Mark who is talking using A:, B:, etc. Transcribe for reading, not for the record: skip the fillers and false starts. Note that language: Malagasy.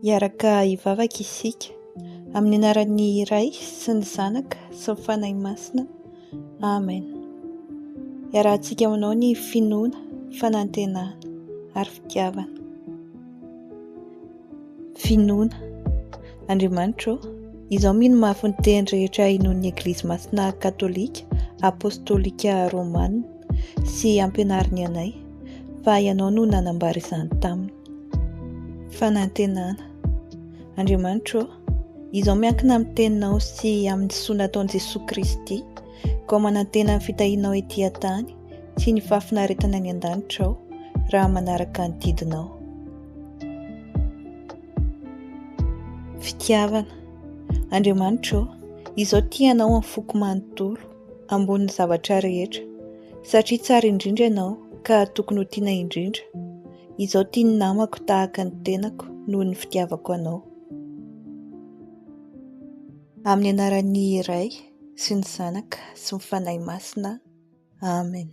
A: Hiaraka hivavaka isika amin'ny anaran'ny Iray sy ny Zanaka sy ny Fanahy Masina. Amen. Iarahantsika aminao ny finoana, fanantenana ary fitiavana. Finoana. Andriamanitra, izaho mino mafy ny teny rehetra inoan'ny Eglizy Masina Katolika Apostolika Romanina sy ampianariny anay, fa ianao no nanambara izany taminy. Fanantenana. Andriamanitra, izaho miankina amin'ny teninao sy amin'ny soa nataon'i Jesosy Kristy, ka manantena ny fitahinao etỳ an-tany sy ny fahafinaretana any an-danitra aho raha manaraka ny didinao. Fitiavana. Andriamanitra, izaho tianao amin'ny foko manontolo ambonin'ny zavatra rehetra, satria tsara indrindra ianao ka tokony ho tiana indrindra. Izaho tia ny namako tahaka ny tenako noho ny fitiavako anao. Amin'ny anaran'ny Iray sy ny Zanaka sy ny Fanahy Masina. Amen.